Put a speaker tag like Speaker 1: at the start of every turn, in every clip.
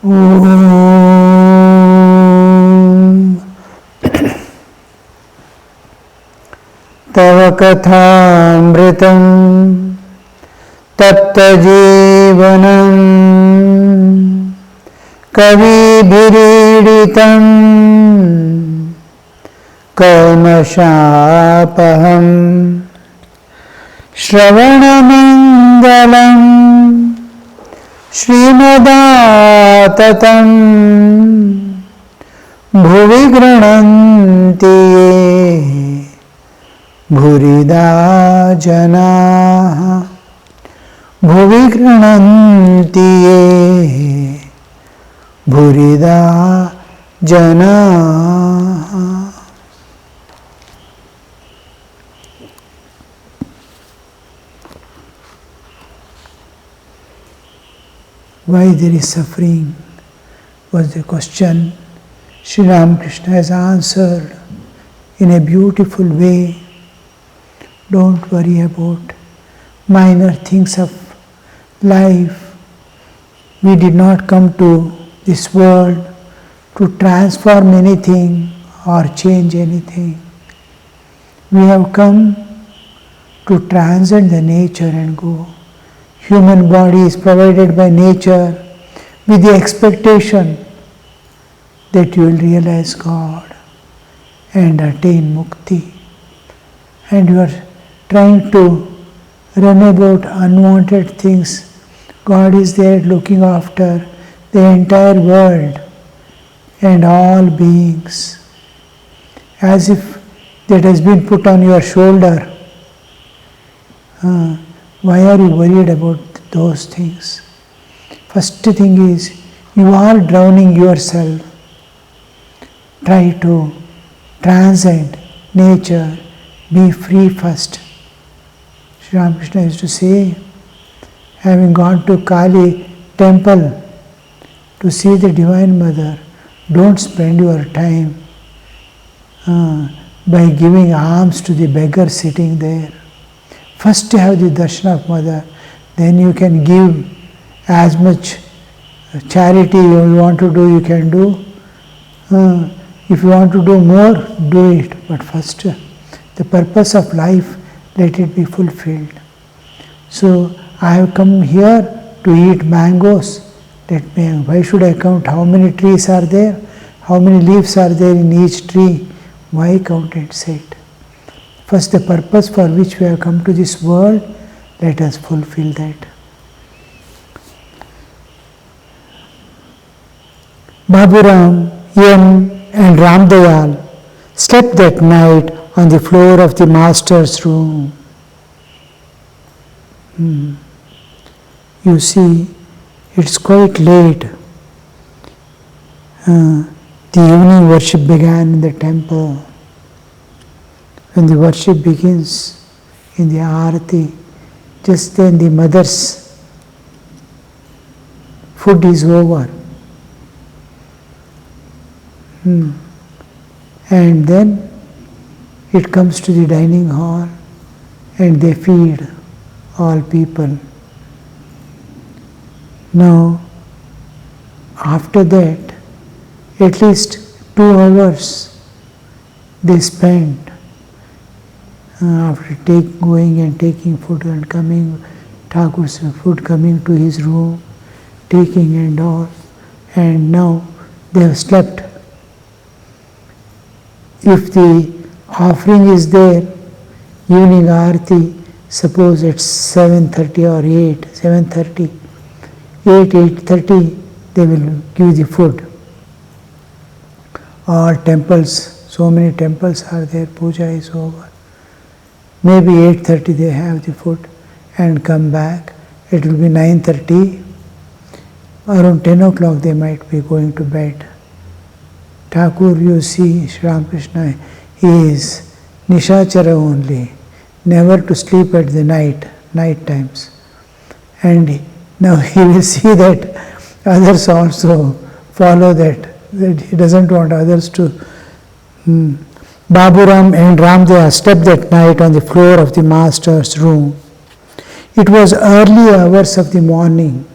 Speaker 1: Om Tava Kathamritam Tapta Jivanam Kavibhiriditam Kalmashapaham Shravanamangalam Srimadaatatam Bhuvi Grananti Bhurida Janaha Bhuvi Grananti Bhurida Janaha. Why there is suffering was the question. Sri Ramakrishna has answered in a beautiful way. Don't worry about minor things of life. We did not come to this world to transform anything or change anything. We have come to transcend the nature and go. Human body is provided by nature with the expectation that you will realize God and attain mukti. And you are trying to run about unwanted things. God is there looking after the entire world and all beings, as if that has been put on your shoulder. Why are you worried about those things? First thing is, you are drowning yourself. Try to transcend nature, be free first. Sri Ramakrishna used to say, having gone to Kali temple to see the Divine Mother, don't spend your time by giving alms to the beggar sitting there. First you have the darshan of Mother, then you can give as much charity you want to do, you can do. If you want to do more, do it. But first, the purpose of life, let it be fulfilled. So, I have come here to eat mangoes. Why should I count how many trees are there? How many leaves are there in each tree? Why count and set? First, the purpose for which we have come to this world, let us fulfill that. Baburam, Yam and Ramdayal slept that night on the floor of the master's room. You see, it's quite late. The evening worship began in the temple. When the worship begins in the Arati, just then the mother's food is over. And then it comes to the dining hall and they feed all people. Now, after that, at least 2 hours they spent after going and taking food and coming, Thakur's food coming to his room, taking and all, and now they have slept. If the offering is there, evening Aarti, suppose it's 7:30 or 7:30, 8:30, they will give the food. All temples, so many temples are there, puja is over. Maybe 8:30 they have the food and come back. It will be 9:30. Around 10 o'clock they might be going to bed. Thakur, you see, Sri Ramakrishna, he is Nishachara only, never to sleep at the night times. And now he will see that others also follow that he doesn't want others to. Baburam and Ramdaya slept that night on the floor of the master's room. It was early hours of the morning,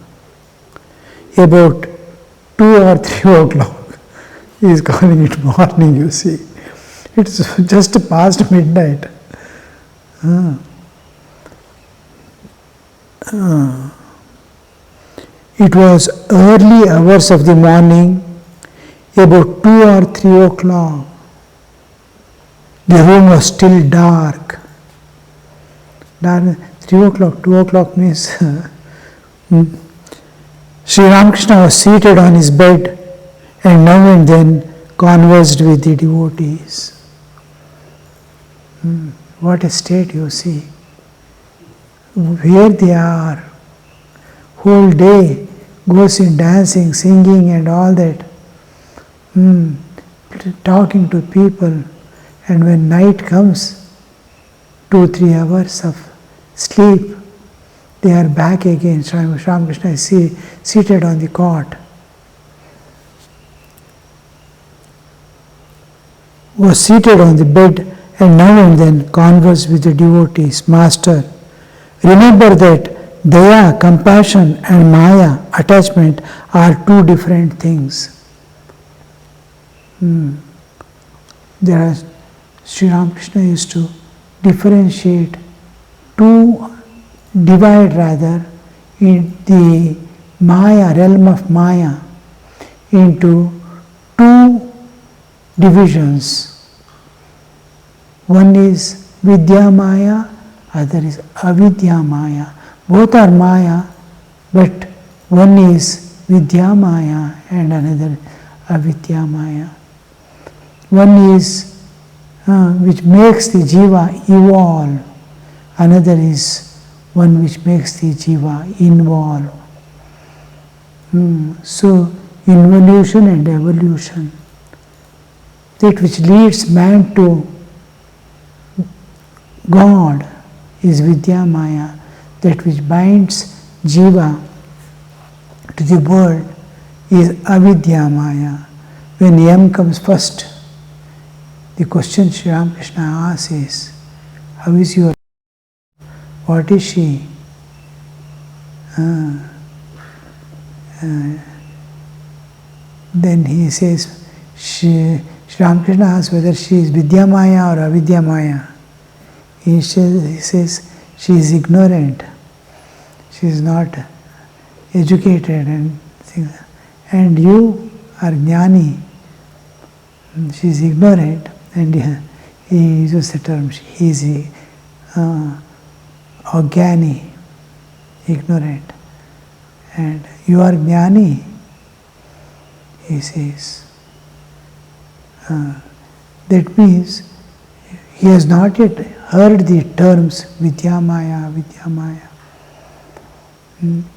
Speaker 1: about 2 or 3 o'clock. He is calling it morning, you see. It's just past midnight. It was early hours of the morning, about 2 or 3 o'clock. The room was still dark. 3 o'clock, 2 o'clock means Sri Ramakrishna was seated on his bed and now and then conversed with the devotees. What a state, you see. Where they are. Whole day goes in dancing, singing and all that. Talking to people. And when night comes, 2-3 hours of sleep, they are back again. Ramakrishna is seated on the cot. Was seated on the bed and now and then conversed with the devotees. Master, remember that Daya, compassion and Maya, attachment, are 2 different things. Sri Ramakrishna used to differentiate divide in the Maya, realm of Maya, into 2 divisions. One is Vidya Maya, other is Avidya Maya. Both are Maya, but one is Vidya Maya and another Avidya Maya. One is which makes the jiva evolve, another is one which makes the jiva involve. So, involution and evolution, that which leads man to God is Vidya Maya, that which binds jiva to the world is Avidya Maya. When Yam comes first, the question Sri Ramakrishna asks is, how is your, what is she? Then he says, Sri Ramakrishna asks whether she is Vidya Maya or Avidya Maya. He says she is ignorant, she is not educated and things. And you are Jnani, she is ignorant. And he uses the term, he is Ajnani, ignorant. And you are Jnani, he says. That means he has not yet heard the terms Vidya Maya, Vidya Maya.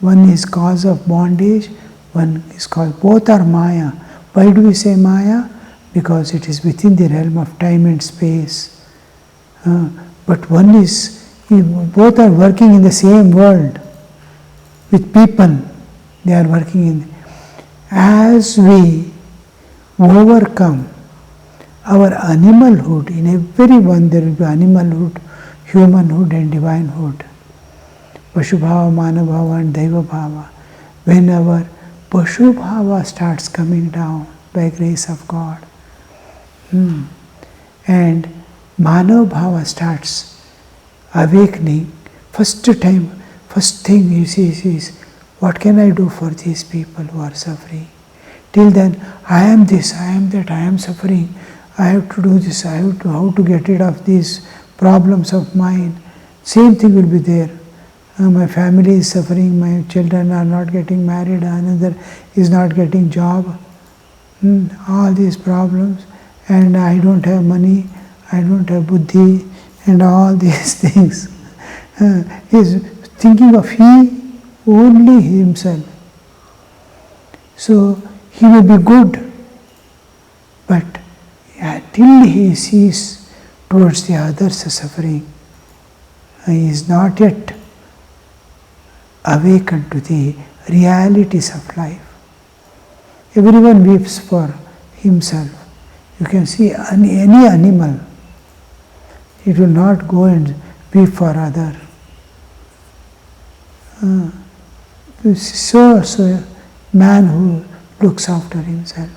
Speaker 1: One is cause of bondage, one is cause, both are Maya. Why do we say Maya? Because it is within the realm of time and space. But one is, both are working in the same world. With people, they are working in. As we overcome our animalhood, in everyone there will be animalhood, humanhood and divinehood. Pashubhava, Manabhava and Daiva Bhava. When our Pashubhava starts coming down by grace of God, and Manav Bhava starts awakening, first thing you see is, what can I do for these people who are suffering? Till then, I am this, I am that, I am suffering, I have to do this, I have to, how to get rid of these problems of mine. Same thing will be there. My family is suffering, my children are not getting married, another is not getting job. All these problems. And I don't have money, I don't have buddhi, and all these things. He is thinking of only himself. So he will be good, but till he sees towards the others suffering, he is not yet awakened to the realities of life. Everyone weeps for himself. You can see any animal, it will not go and weep for other. So man who looks after himself.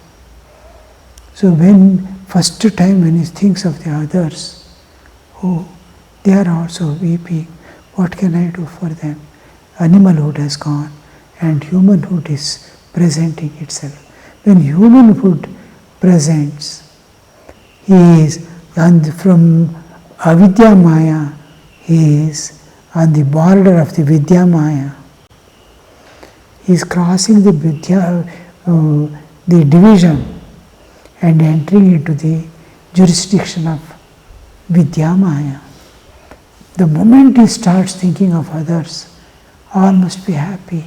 Speaker 1: So when first time when he thinks of the others, oh, they are also weeping, what can I do for them? Animalhood has gone and humanhood is presenting itself. When humanhood presents, he is from avidya maya, he is on the border of the vidya maya. He is crossing the division and entering into the jurisdiction of vidya maya. The moment he starts thinking of others, all must be happy.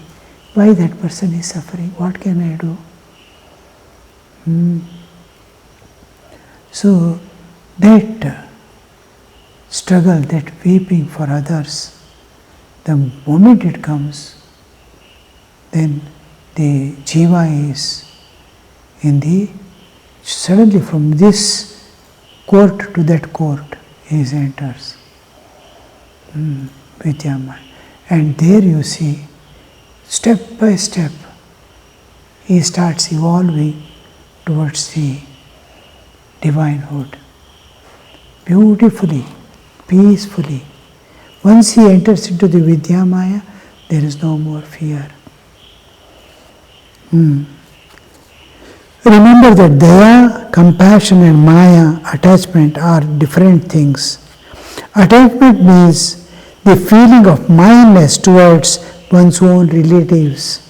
Speaker 1: Why that person is suffering? What can I do? So that struggle, that weeping for others, the moment it comes, then the jiva is suddenly from this court to that court, he enters. Vidyamaya. And there you see, step by step, he starts evolving towards the divinehood. Beautifully, peacefully. Once he enters into the Vidyamaya, there is no more fear. Remember that daya, compassion and maya, attachment are different things. Attachment means the feeling of mindness towards one's own relatives.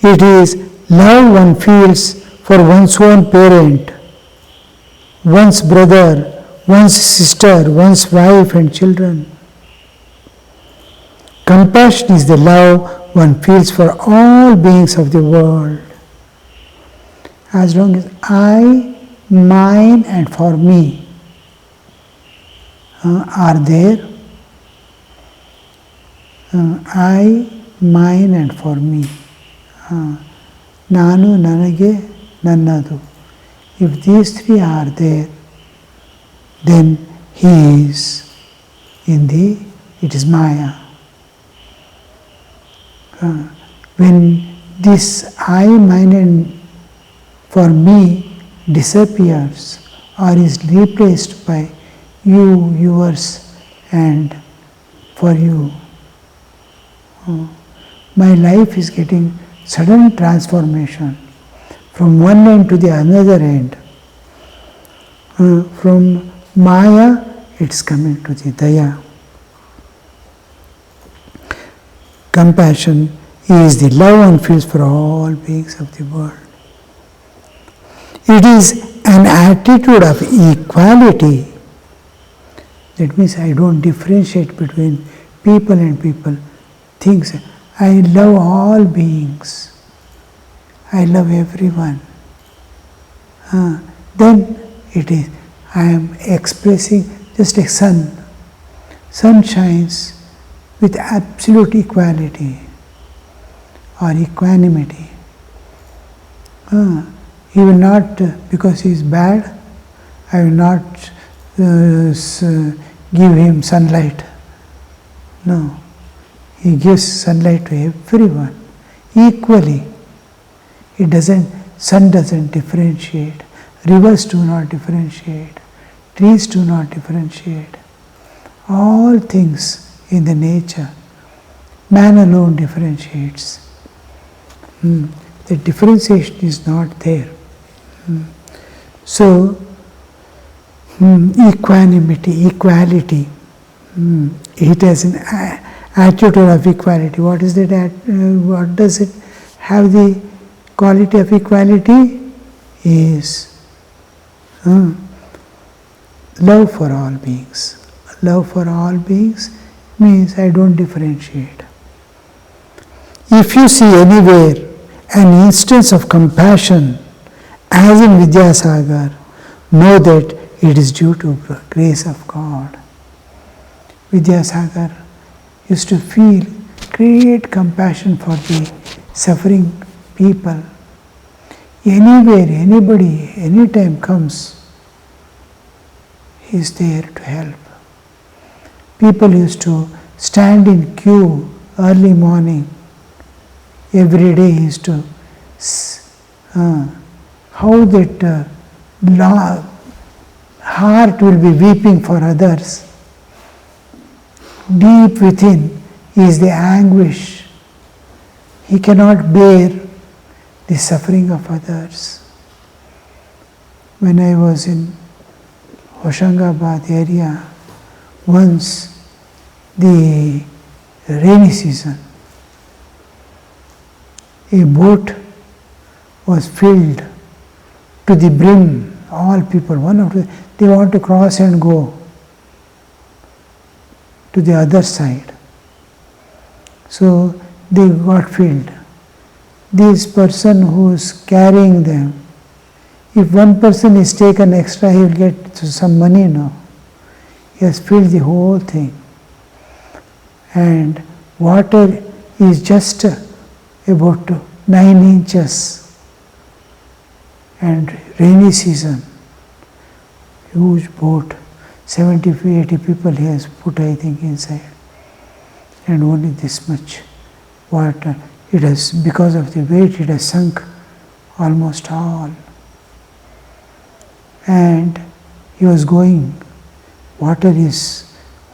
Speaker 1: It is love one feels for one's own parent, one's brother, one's sister, one's wife and children. Compassion is the love one feels for all beings of the world. As long as I, mine and for me are there, I, mine and for me. Nanu, nanage, nannadu. If these three are there, then he is it is Maya. When this I, mine and for me disappears or is replaced by you, yours and for you, my life is getting sudden transformation from one end to the another end. From Maya, it's coming to the Daya. Compassion is the love one feels for all beings of the world. It is an attitude of equality. That means I don't differentiate between people and people. Things. I love all beings. I love everyone. Then it is, I am expressing just like sun. Sun shines with absolute equality or equanimity. He will not, because he is bad, I will not give him sunlight. No. He gives sunlight to everyone equally. Sun doesn't differentiate. Rivers do not differentiate. Trees do not differentiate. All things in the nature, man alone differentiates. The differentiation is not there. So, equanimity, equality, it has an attitude of equality. What is that? What does it have the quality of equality? Is love for all beings. Love for all beings means I don't differentiate. If you see anywhere an instance of compassion, as in Vidyasagar, know that it is due to grace of God. Vidyasagar used to feel great compassion for the suffering people. Anywhere, anybody, anytime comes, he is there to help. People used to stand in queue early morning. Every day he used to how that heart will be weeping for others. Deep within is the anguish. He cannot bear the suffering of others. When I was in Hoshangabad area, once the rainy season, a boat was filled to the brim. All people, they want to cross and go to the other side. So they got filled. This person who is carrying them, if one person is taken extra, he will get some money now. He has filled the whole thing. And water is just about 9 inches. And rainy season, huge boat, 70 to 80 people he has put, I think, inside. And only this much water. It has, because of the weight, it has sunk almost all. And he was going, water is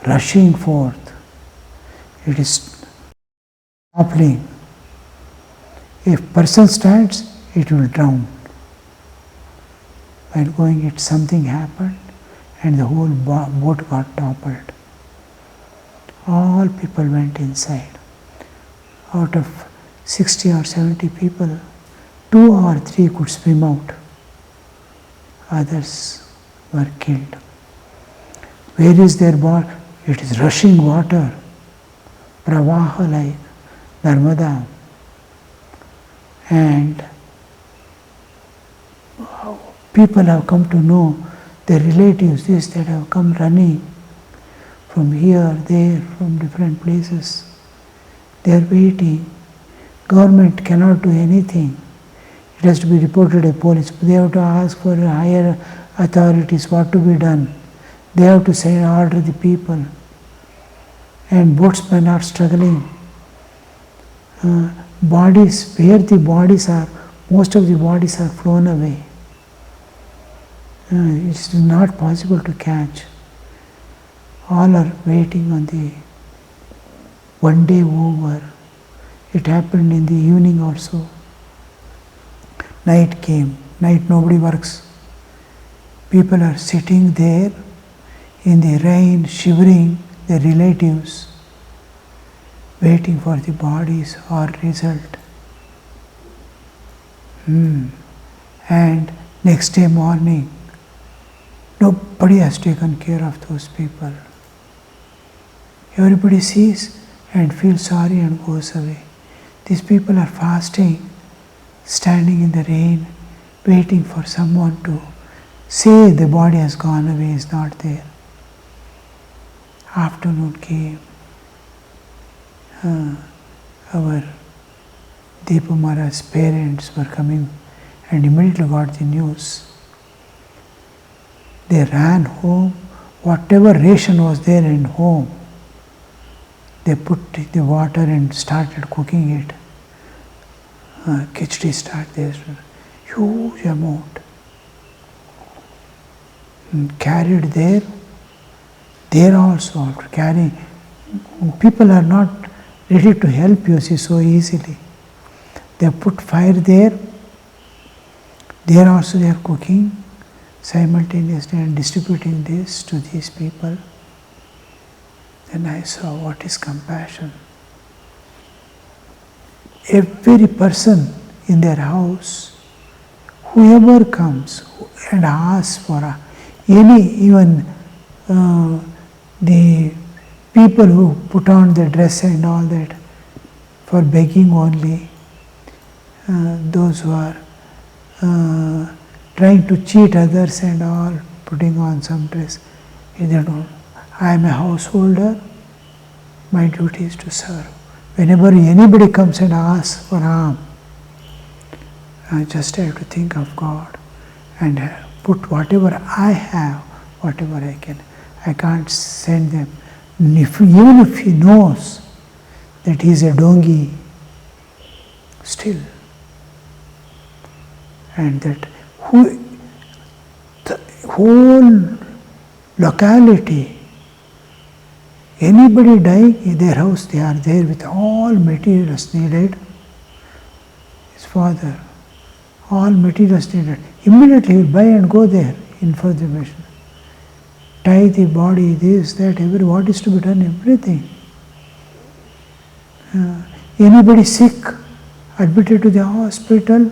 Speaker 1: rushing forth. It is toppling. If person stands, it will drown. While going, something happened and the whole boat got toppled. All people went inside. Out of 60 or 70 people, 2 or 3 could swim out. Others were killed. Where is their body? It is rushing water, pravaha like Narmada. And people have come to know, their relatives, this, that have come running from here, there, from different places. They are waiting. Government cannot do anything. It has to be reported to police. They have to ask for higher authorities what to be done. They have to say, order the people. And boatsmen are struggling. Bodies, where the bodies are, most of the bodies are flown away. It's not possible to catch. All are waiting on the one day over. It happened in the evening also. Night came. Night nobody works. People are sitting there in the rain, shivering, their relatives, waiting for the bodies or result. And next day morning, nobody has taken care of those people. Everybody sees and feels sorry and goes away. These people are fasting, standing in the rain, waiting for someone to say the body has gone away, is not there. Afternoon came. Our Deepa Maharaj's parents were coming and immediately got the news. They ran home. Whatever ration was there in home, they put the water and started cooking it. Khichdi started, huge amount. And carried there. There also, after carrying, people are not ready to help you, see, so easily. They put fire there. There also they are cooking simultaneously and distributing this to these people. Then I saw what is compassion. Every person in their house, whoever comes and asks for even the people who put on the dress and all that for begging only, those who are trying to cheat others and all, putting on some dress, they don't. I am a householder, my duty is to serve. Whenever anybody comes and asks for harm, I just have to think of God and put whatever I have, whatever I can. I can't send them. Even if he knows that he is a dongi, still and that the whole locality, anybody dying in their house, they are there with all materials needed. His father, all materials needed. Immediately he will buy and go there in further mission. Tie the body, this, that, what is to be done, everything. Anybody sick, admitted to the hospital,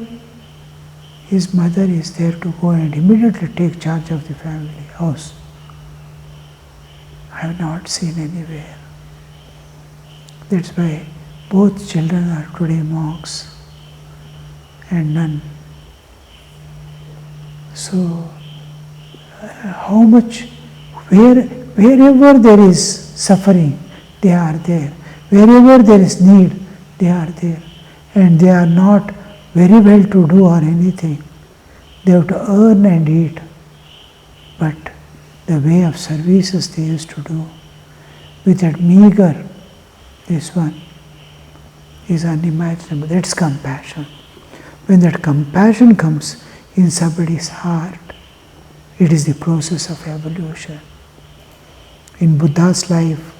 Speaker 1: his mother is there to go and immediately take charge of the family house. I have not seen anywhere. That's why both children are today monks and none. So, how much, wherever there is suffering, they are there. Wherever there is need, they are there. And they are not very well to do or anything. They have to earn and eat. But the way of services they used to do, with that meager, this one is unimaginable. That's compassion. When that compassion comes in somebody's heart, it is the process of evolution. In Buddha's life,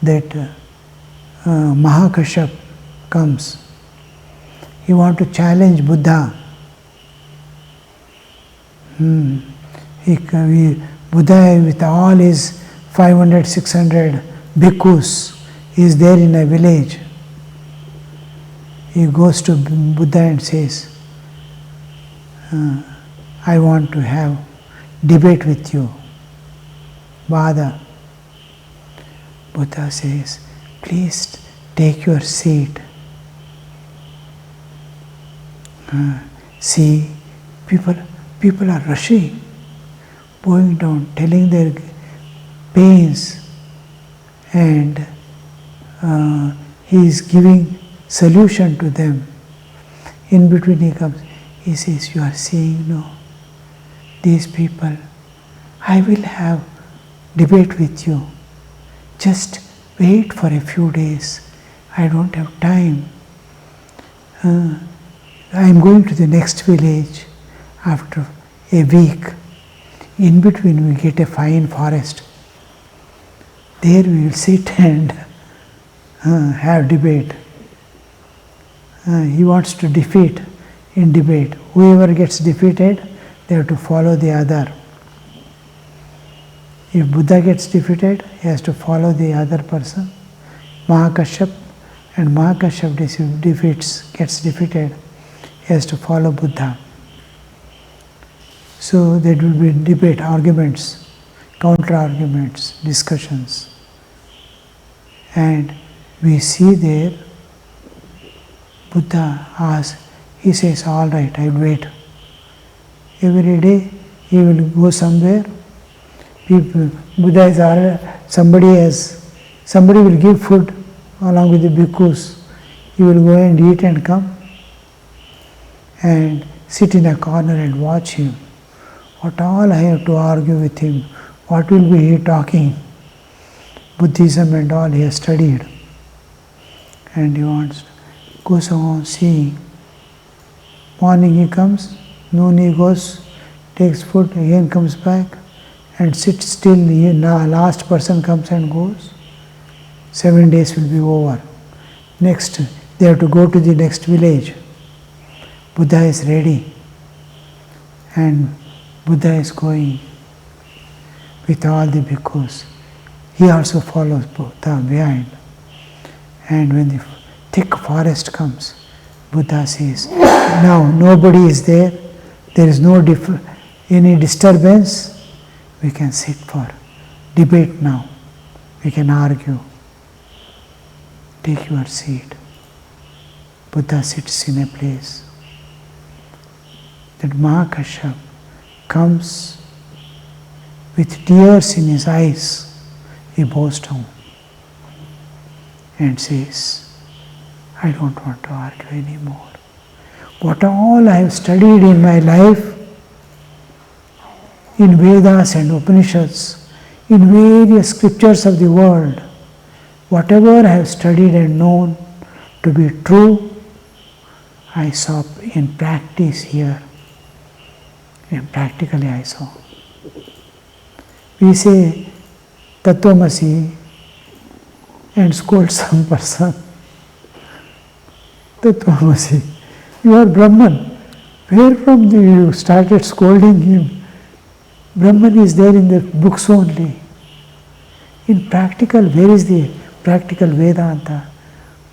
Speaker 1: that Mahakashyap comes. He wants to challenge Buddha. Buddha with all his 500, 600 bhikkhus is there in a village. He goes to Buddha and says, I want to have debate with you. Vada. Buddha says, please take your seat. See, people are rushing, going down, telling their pains, and he is giving solution to them. In between he comes, he says, you are seeing, no, these people, I will have debate with you. Just wait for a few days. I don't have time. I am going to the next village after a week. In between we get a fine forest. There we will sit and have debate. He wants to defeat in debate. Whoever gets defeated, they have to follow the other. If Buddha gets defeated, he has to follow the other person, Mahakashyap, and Mahakashyap gets defeated, he has to follow Buddha. So there will be debate, arguments, counter-arguments, discussions. And we see there, Buddha asks, he says, all right, I will wait. Every day he will go somewhere. Buddha is somebody will give food along with the bhikkhus. He will go and eat and come and sit in a corner and watch him. What all I have to argue with him? What will be he talking? Buddhism and all he has studied. And he wants to goes on seeing. Morning he comes, noon he goes, takes food, again comes back, and sits still. Last person comes and goes. 7 days will be over. Next, they have to go to the next village. Buddha is ready, and Buddha is going with all the bhikkhus. He also follows Buddha behind. And when the thick forest comes, Buddha says, now nobody is there, there is no any disturbance, we can sit for debate now, we can argue. Take your seat. Buddha sits in a place. That Mahakashyap comes with tears in his eyes, he bows down and says, I don't want to argue anymore. What all I have studied in my life, in Vedas and Upanishads, in various scriptures of the world, whatever I have studied and known to be true, I stop in practice here. And practically I saw. We say Tattvamasi and scold some person. Tattvamasi, you are Brahman. Where from you started scolding him? Brahman is there in the books only. In practical, where is the practical Vedanta?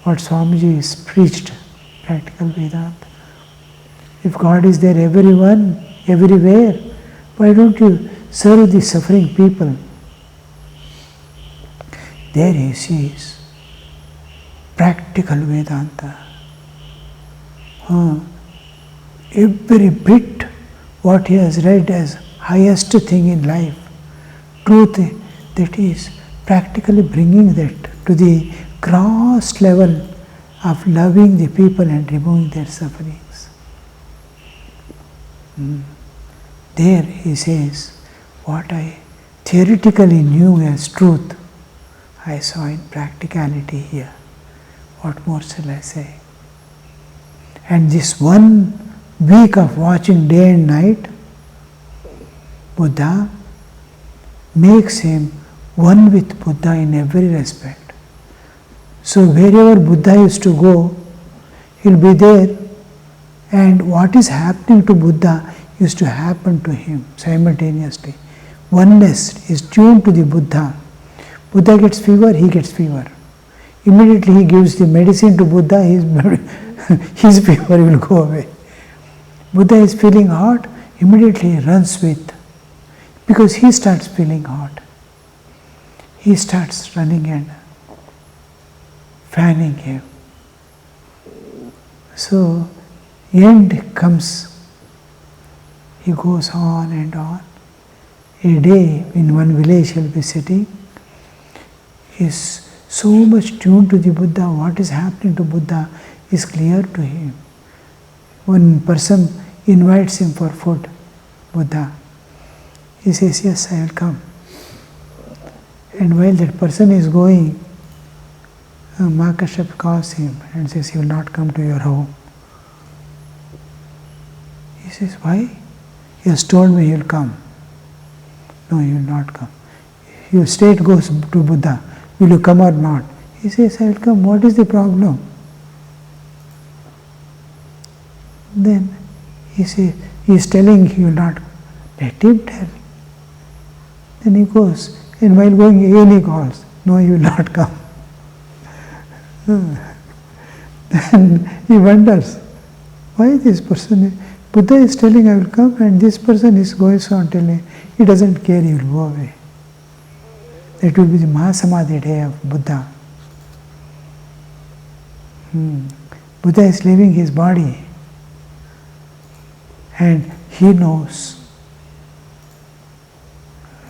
Speaker 1: What Swamiji is preached, practical Vedanta. If God is there everyone, everywhere, why don't you serve the suffering people? There he sees practical Vedanta. Every bit what he has read as highest thing in life, truth, that is practically bringing that to the gross level of loving the people and removing their sufferings. There he says, what I theoretically knew as truth, I saw in practicality here. What more shall I say? And this 1 week of watching day and night, Buddha makes him one with Buddha in every respect. So wherever Buddha used to go, he'll be there, and what is happening to Buddha used to happen to him simultaneously. Oneness is tuned to the Buddha. Buddha gets fever, he gets fever. Immediately he gives the medicine to Buddha, his fever will go away. Buddha is feeling hot, immediately he runs with, because he starts feeling hot. He starts running and fanning him. So, end comes. He goes on and on. A day in one village he'll be sitting. He is so much tuned to the Buddha. What is happening to Buddha is clear to him. One person invites him for food, Buddha. He says, yes, I will come. And while that person is going, Maharaj calls him and says, he will not come to your home. He says, why? He has told me he will come. No, he will not come. Your state goes to Buddha. Will you come or not? He says, I will come. What is the problem? Then he says, he is telling he will not. Let him tell. Then he goes, and while going again he calls, no, he will not come. Then he wonders, why this person, Buddha is telling I will come, and this person is going on telling, he doesn't care, he will go away. That will be the Mahasamadhi day of Buddha. Buddha is leaving his body, and he knows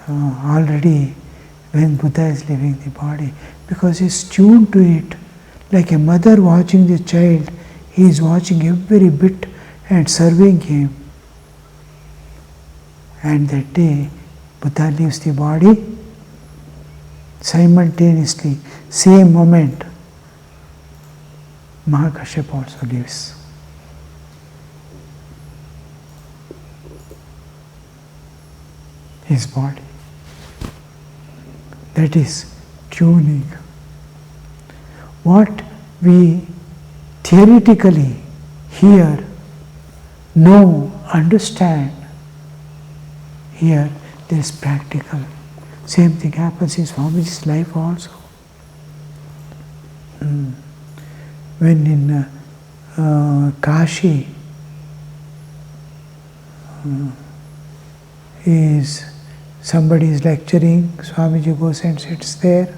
Speaker 1: already when Buddha is leaving the body, because he is tuned to it. Like a mother watching the child, he is watching every bit and serving him. And that day, Buddha leaves the body. Simultaneously, same moment, Maharaj also leaves. His body. That is tuning. What we theoretically hear, know, understand, here there is practical. Same thing happens in Swamiji's life also. When in Kashi, somebody is lecturing, Swamiji goes and sits there,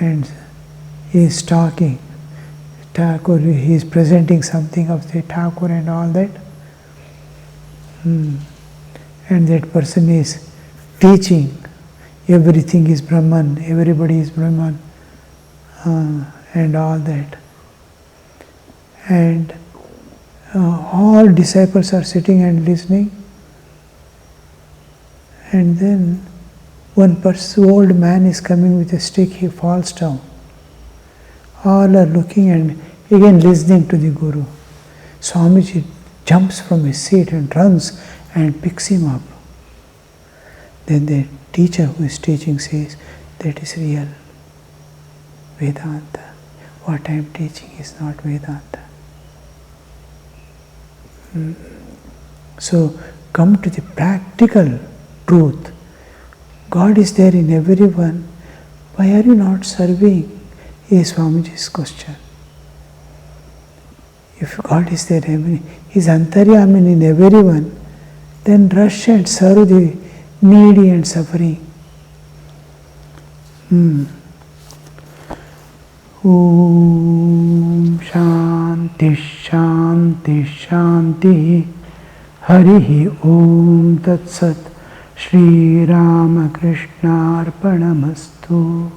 Speaker 1: and he is talking. Thakur, he is presenting something of the Thakur and all that. And that person is teaching, everything is Brahman, everybody is Brahman, and all that. And all disciples are sitting and listening. And then one old man is coming with a stick, he falls down. All are looking and again listening to the Guru. Swamiji jumps from his seat and runs and picks him up. Then the teacher who is teaching says, that is real Vedanta. What I am teaching is not Vedanta. So come to the practical truth. God is there in everyone. Why are you not serving? Is Swamiji's question. If God is there, He is Antaryamin in everyone, then rush and serve the needy and suffering. Om Shanti Shanti Shanti Harihi Om Tat Sat Shri Ramakrishna Arpanamastu.